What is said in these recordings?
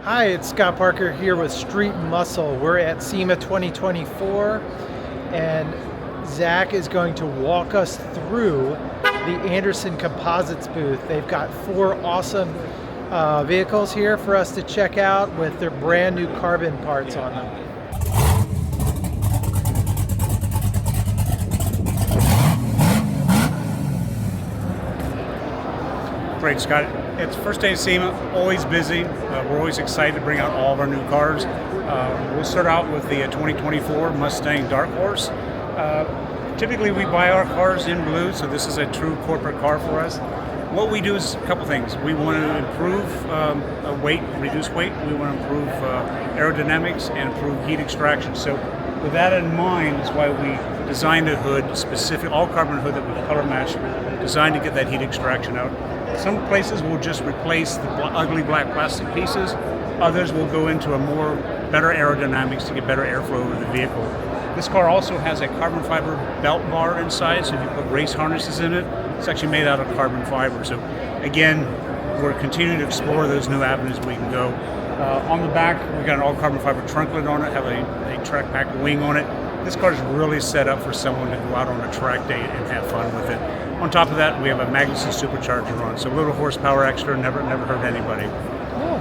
Hi, it's Scott Parker here with Street Muscle. We're at SEMA 2024, and Zach is going to walk us through the Anderson Composites booth. They've got 4 awesome vehicles here for us to check out with their brand new carbon parts on them. Great, Scott. It's first day of SEMA, always busy. We're always excited to bring out all of our new cars. We'll start out with the 2024 Mustang Dark Horse. Typically we buy our cars in blue, so this is a true corporate car for us. What we do is a couple things. We want to improve weight, reduce weight. We want to improve aerodynamics and improve heat extraction. So with that in mind is why we designed a hood, specific all carbon hood that we color match, designed to get that heat extraction out. Some places will just replace the ugly black plastic pieces. Others will go into a better aerodynamics to get better airflow over the vehicle. This car also has a carbon fiber belt bar inside, so if you put race harnesses in it, it's actually made out of carbon fiber. So again, we're continuing to explore those new avenues we can go. On the back, we've got an all carbon fiber trunklet on it, have a track pack wing on it. This car is really set up for someone to go out on a track day and have fun with it. On top of that, we have a Magnuson supercharger on, so a little horsepower extra, never hurt anybody. Oh.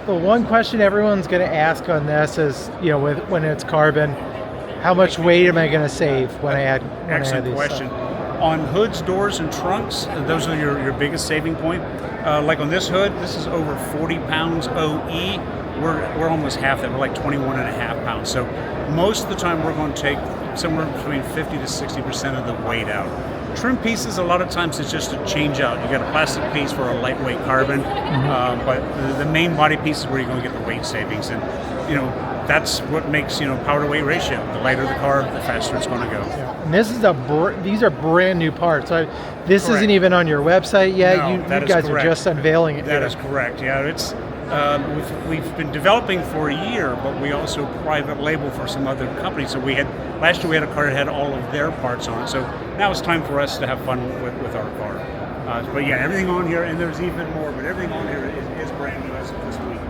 The one question everyone's going to ask on this is, you know, when it's carbon, how much weight am I going to save when I add these? Excellent question. On hoods, doors, and trunks, those are your biggest saving point. Like on this hood, this is over 40 pounds OE. We're almost half that. We're like 21 and a half pounds. So most of the time, we're going to take somewhere between 50 to 60% of the weight out. Trim pieces, a lot of times it's just a change out. You got a plastic piece for a lightweight carbon, but the main body piece is where you're going to get the weight savings. And that's what makes power to weight ratio. The lighter the car, the faster it's going to go. Yeah. And this is these are brand new parts. This Correct. Isn't even on your website yet. No, you guys are just unveiling it. That is correct. Yeah, it's we've been developing for a year, but we also private label for some other companies. So last year we had a car that had all of their parts on it. So now it's time for us to have fun with our car. But yeah, everything on here, and there's even more, but everything on here is brand new as of this week.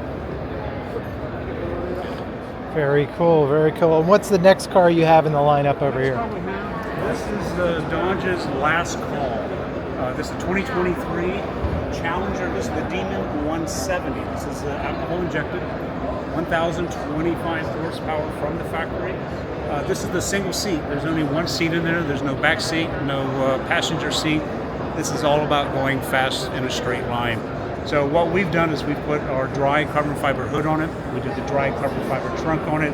Very cool, very cool. And what's the next car you have in the lineup over here? This is Dodge's last call. This is the 2023 Challenger. This is the Demon 170. This is alcohol injected, 1,025 horsepower from the factory. This is the single seat. There's only one seat in there. There's no back seat, no passenger seat. This is all about going fast in a straight line. So what we've done is we've put our dry carbon fiber hood on it. We did the dry carbon fiber trunk on it.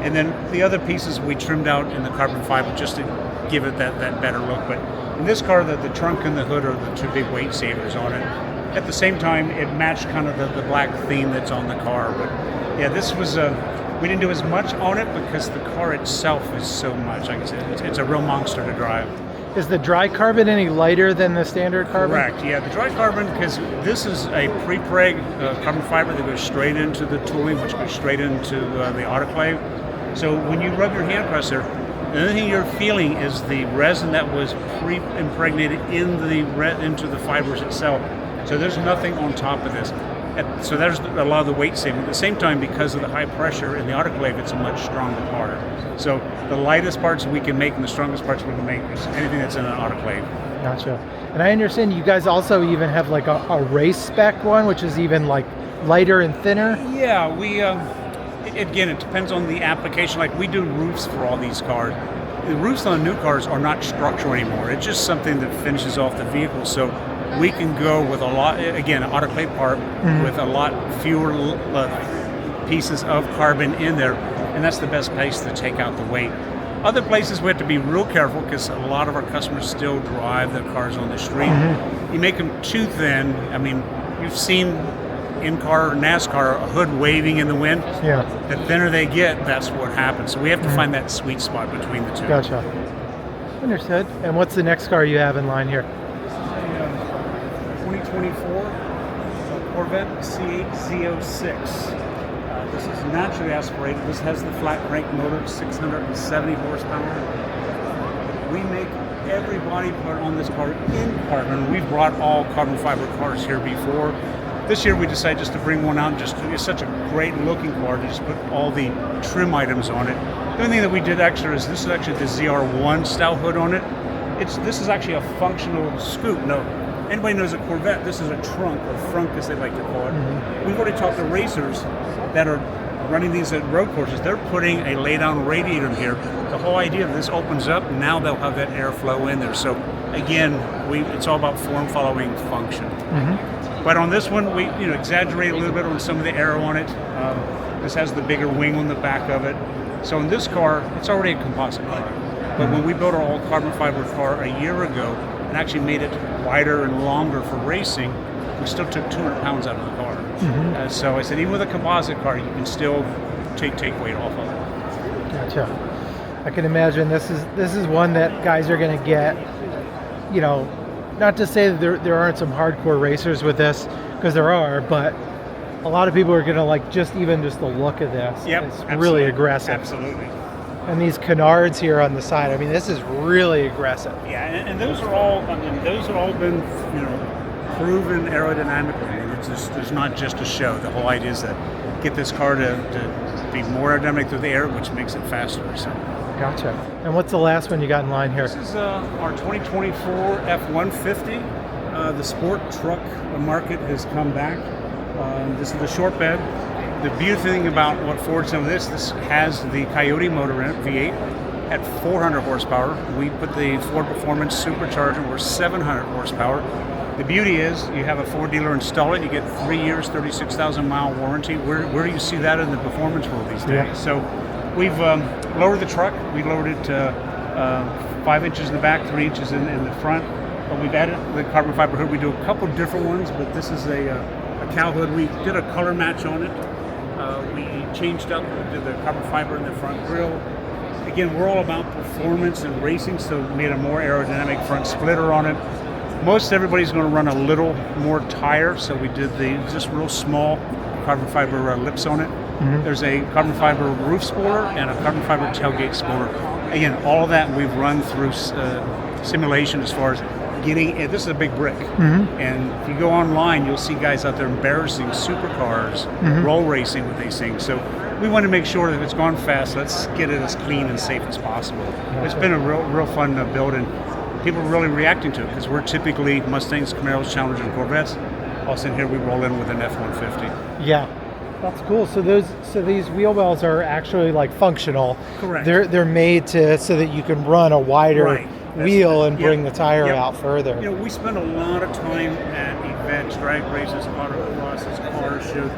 And then the other pieces we trimmed out in the carbon fiber just to give it that better look. But in this car, the trunk and the hood are the 2 big weight savers on it. At the same time, it matched kind of the black theme that's on the car. But yeah, this was we didn't do as much on it because the car itself is so much. Like I said, it's a real monster to drive. Is the dry carbon any lighter than the standard carbon? Correct, yeah. The dry carbon, because this is a pre-preg carbon fiber that goes straight into the tooling, which goes straight into the autoclave. So when you rub your hand across there, the only thing you're feeling is the resin that was pre-impregnated into the fibers itself. So there's nothing on top of this. So there's a lot of the weight saving. At the same time, because of the high pressure in the autoclave, it's a much stronger car. So the lightest parts we can make and the strongest parts we can make is anything that's in an autoclave. Gotcha. And I understand you guys also even have like a race spec one, which is even like lighter and thinner. Yeah, we again, it depends on the application. Like we do roofs for all these cars. The roofs on new cars are not structural anymore. It's just something that finishes off the vehicle. So we can go with a lot, again, an autoclave part with a lot fewer pieces of carbon in there, and that's the best place to take out the weight. Other places we have to be real careful because a lot of our customers still drive their cars on the street. You make them too thin. I mean, you've seen in-car NASCAR a hood waving in the wind. Yeah. The thinner they get, that's what happens. So we have to find that sweet spot between the two. Gotcha. Understood. And what's the next car you have in line here? 2024 Corvette C8 Z06. This is naturally aspirated. This has the flat crank motor, 670 horsepower. We make every body part on this car in carbon. We've brought all carbon fiber cars here before. This year we decided just to bring one out and just, it's such a great looking car to just put all the trim items on it. The only thing that we did extra is this is actually the ZR1 style hood on it. This is actually a functional scoop. No, anybody knows a Corvette, this is a trunk, or frunk as they like to call it. We've already talked to racers that are running these at road courses. They're putting a lay down radiator in here. The whole idea of this opens up, now they'll have that airflow in there. So again, it's all about form following function. But on this one, we exaggerate a little bit on some of the aero on it. This has the bigger wing on the back of it. So in this car, it's already a composite car. But when we built our all carbon fiber car a year ago and actually made it wider and longer for racing, we still took 200 pounds out of the car. So I said, even with a composite car, you can still take weight off of it. Gotcha. I can imagine this is one that guys are going to get. Not to say that there aren't some hardcore racers with this, because there are, but a lot of people are going to like just the look of this. Yep, It's absolutely. really aggressive. Absolutely. And these canards here on the side, I mean, this is really aggressive. Yeah, and those are all, those have all been, proven aerodynamically. It's not just a show. The whole idea is to get this car to be more aerodynamic through the air, which makes it faster. So. Gotcha. And what's the last one you got in line here? This is our 2024 F-150. The sport truck market has come back. This is the short bed. The beautiful thing about what Ford's done with this has the Coyote motor in it, V8, at 400 horsepower. We put the Ford Performance supercharger, we're 700 horsepower. The beauty is you have a Ford dealer install it, you get 3 years, 36,000 mile warranty. Where do you see that in the performance world these days? Yeah. So we've lowered the truck. We lowered it to 5 inches in the back, 3 inches in the front. But we've added the carbon fiber hood. We do a couple different ones, but this is a cow hood. We did a color match on it. We changed up, we did the carbon fiber in the front grille. Again, we're all about performance and racing, so we made a more aerodynamic front splitter on it. Most everybody's going to run a little more tire, so we did just real small carbon fiber lips on it. There's a carbon fiber roof spoiler and a carbon fiber tailgate spoiler. Again, all of that we've run through simulation as far as getting, this is a big brick. And if you go online, you'll see guys out there embarrassing supercars, roll racing with these things. So we want to make sure that if it's gone fast, let's get it as clean and safe as possible. It's been a real fun build, and people are really reacting to it, because we're typically Mustangs, Camaros, Challengers, and Corvettes. All of a sudden here we roll in with an F-150. Yeah. That's cool. So these wheel wells are actually like functional. Correct. They're made so that you can run a wider wheel and bring the tire out further. We spend a lot of time at events, drag races, autocrosses, car shows,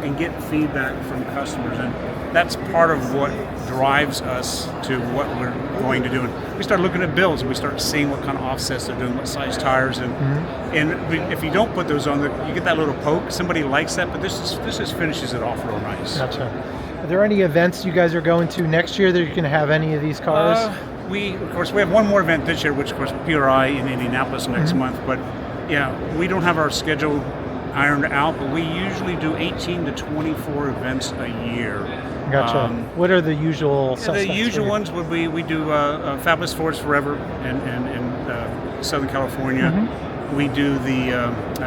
and get feedback from customers, and that's part of what drives us to what we're going to do. And we start looking at builds, and we start seeing what kind of offsets they're doing, what size tires, and if you don't put those on, you get that little poke. Somebody likes that, but this just finishes it off real nice. Gotcha. Are there any events you guys are going to next year that you can have any of these cars? We have one more event this year, which of course PRI in Indianapolis next month. But yeah, we don't have our schedule ironed out, but we usually do 18 to 24 events a year. Gotcha. What are the usual suspects? The usual ones would be, we do Fabulous Fords Forever in Southern California. We do the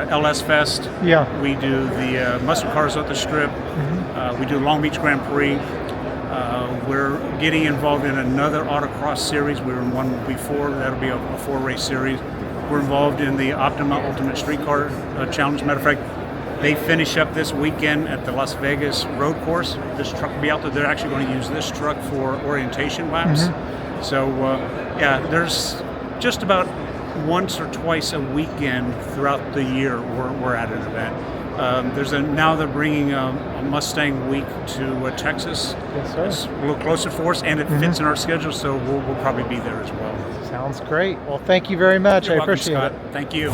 LS Fest. Yeah. We do the Muscle Cars at the Strip. We do Long Beach Grand Prix. We're getting involved in another autocross series. We were in one before. That'll be a 4-race series. We're involved in the Optima Ultimate Streetcar Challenge. Matter of fact, they finish up this weekend at the Las Vegas road course. This truck will be out there. They're actually going to use this truck for orientation laps. So, yeah, there's just about once or twice a weekend throughout the year we're at an event. Now they're bringing a Mustang week to Texas. Yes, sir. It's a little closer for us, and it fits in our schedule, so we'll probably be there as well. Sounds great. Well, thank you very much. You're I welcome, appreciate Scott. it. Thank you.